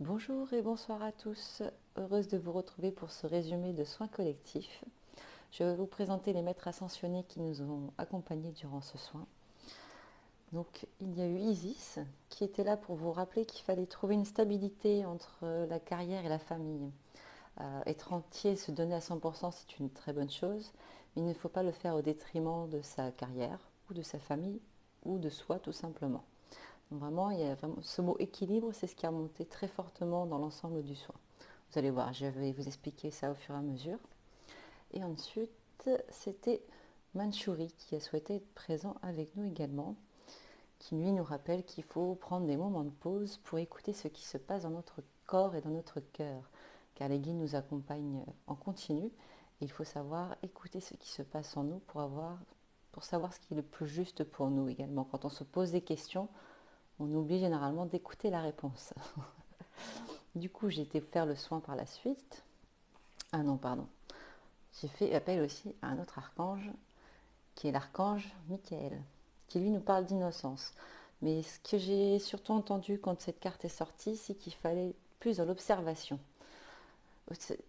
Bonjour et bonsoir à tous, heureuse de vous retrouver pour ce résumé de soins collectifs. Je vais vous présenter les maîtres ascensionnés qui nous ont accompagnés durant ce soin. Donc il y a eu Isis qui était là pour vous rappeler qu'il fallait trouver une stabilité entre la carrière et la famille. Être entier, se donner à 100%, c'est une très bonne chose, mais il ne faut pas le faire au détriment de sa carrière ou de sa famille ou de soi tout simplement. Donc vraiment, il y a vraiment ce mot équilibre, c'est ce qui a monté très fortement dans l'ensemble du soin. Vous allez voir, je vais vous expliquer ça au fur et à mesure. Et ensuite, c'était Manchouri qui a souhaité être présent avec nous également, qui lui nous rappelle qu'il faut prendre des moments de pause pour écouter ce qui se passe dans notre corps et dans notre cœur, car les guides nous accompagnent en continu. Et il faut savoir écouter ce qui se passe en nous pour savoir ce qui est le plus juste pour nous également. Quand on se pose des questions, on oublie généralement d'écouter la réponse. Du coup, j'ai été faire le soin par la suite. Ah non, pardon. J'ai fait appel aussi à un autre archange, qui est l'archange Michael, qui lui nous parle d'innocence. Mais ce que j'ai surtout entendu quand cette carte est sortie, c'est qu'il fallait plus dans l'observation.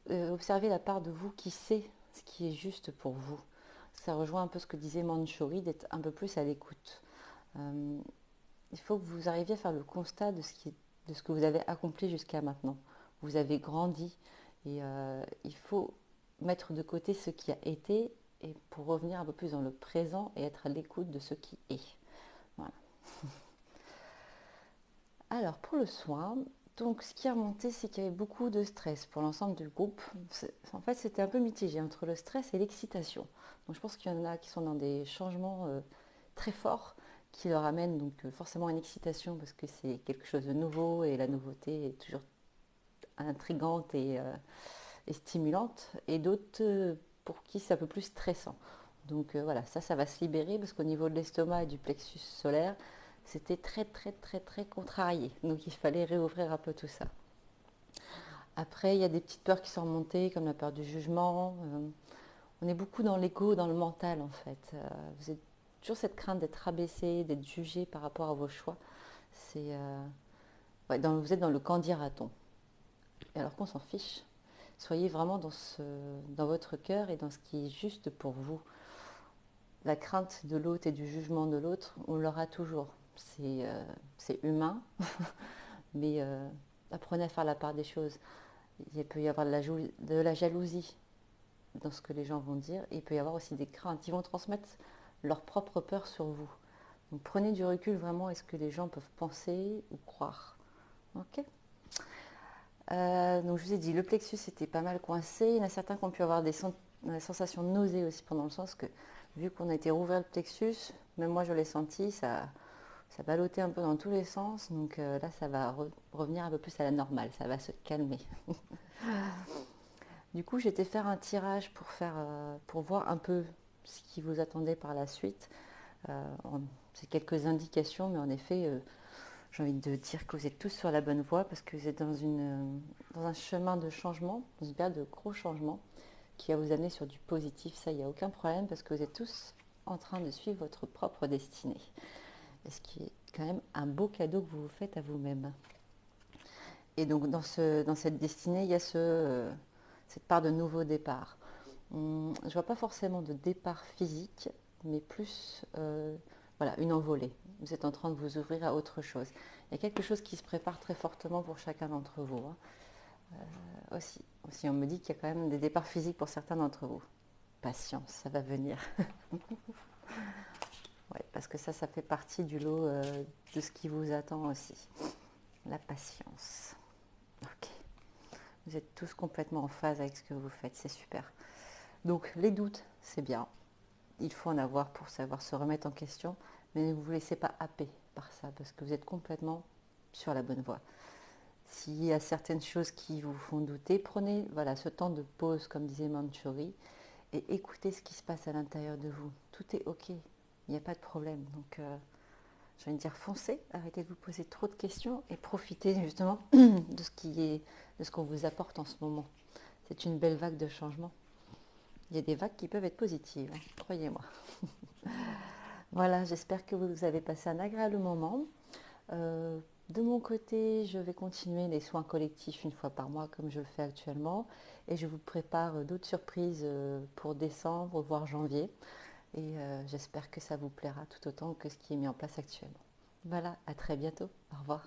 Observer la part de vous qui sait ce qui est juste pour vous. Ça rejoint un peu ce que disait Manchouri, d'être un peu plus à l'écoute. Euh, il faut que vous arriviez à faire le constat de ce que vous avez accompli jusqu'à maintenant. Vous avez grandi et il faut mettre de côté ce qui a été et pour revenir un peu plus dans le présent et être à l'écoute de ce qui est. Voilà. Alors pour le soin, donc ce qui a remonté, c'est qu'il y avait beaucoup de stress pour l'ensemble du groupe. En fait, c'était un peu mitigé entre le stress et l'excitation. Donc je pense qu'il y en a qui sont dans des changements très forts qui leur amènent donc forcément une excitation parce que c'est quelque chose de nouveau et la nouveauté est toujours intrigante et stimulante. Et d'autres pour qui c'est un peu plus stressant. Donc voilà, ça va se libérer parce qu'au niveau de l'estomac et du plexus solaire, c'était très très très très contrarié. Donc il fallait réouvrir un peu tout ça. Après, il y a des petites peurs qui sont remontées, comme la peur du jugement. On est beaucoup dans l'ego, dans le mental en fait. Vous avez toujours cette crainte d'être rabaissé, d'être jugé par rapport à vos choix. C'est, ouais, vous êtes dans le quand dira-t-on. Alors qu'on s'en fiche. Soyez vraiment dans votre cœur et dans ce qui est juste pour vous. La crainte de l'autre et du jugement de l'autre, on l'aura toujours. C'est humain, mais apprenez à faire la part des choses. Il peut y avoir de la jalousie dans ce que les gens vont dire, et il peut y avoir aussi des craintes. Ils vont transmettre leur propre peur sur vous. Donc prenez du recul vraiment, est-ce que les gens peuvent penser ou croire. Ok. Donc je vous ai dit, le plexus était pas mal coincé. Il y en a certains qui ont pu avoir des sensations de nausée aussi pendant le sens que vu qu'on a été rouvert le plexus, même moi je l'ai senti, ça ballottait un peu dans tous les sens. Donc là ça va revenir un peu plus à la normale, ça va se calmer. Du coup j'ai été faire un tirage pour voir un peu ce qui vous attendait par la suite. C'est quelques indications, mais en effet j'ai envie de dire que vous êtes tous sur la bonne voie parce que vous êtes dans un chemin de changement, dans une période de gros changements qui va vous amener sur du positif. Ça, il n'y a aucun problème parce que vous êtes tous en train de suivre votre propre destinée. Et ce qui est quand même un beau cadeau que vous vous faites à vous-même. Et donc dans cette destinée, il y a cette part de nouveau départ. Je ne vois pas forcément de départ physique, mais plus voilà, une envolée. Vous êtes en train de vous ouvrir à autre chose. Il y a quelque chose qui se prépare très fortement pour chacun d'entre vous. Hein. Aussi, on me dit qu'il y a quand même des départs physiques pour certains d'entre vous. Patience, ça va venir. Ouais, parce que ça fait partie du lot de ce qui vous attend aussi. La patience. Ok. Vous êtes tous complètement en phase avec ce que vous faites, c'est super. Donc les doutes, c'est bien. Il faut en avoir pour savoir se remettre en question, mais ne vous laissez pas happer par ça, parce que vous êtes complètement sur la bonne voie. S'il y a certaines choses qui vous font douter, prenez voilà, ce temps de pause, comme disait Manchouri, et écoutez ce qui se passe à l'intérieur de vous. Tout est OK, il n'y a pas de problème. Donc, j'ai envie de dire foncez, arrêtez de vous poser trop de questions et profitez justement de ce qu'on vous apporte en ce moment. C'est une belle vague de changement. Il y a des vagues qui peuvent être positives, hein, croyez-moi. Voilà, j'espère que vous avez passé un agréable moment. De mon côté, je vais continuer les soins collectifs une fois par mois comme je le fais actuellement et je vous prépare d'autres surprises pour décembre, voire janvier. Et j'espère que ça vous plaira tout autant que ce qui est mis en place actuellement. Voilà, à très bientôt. Au revoir.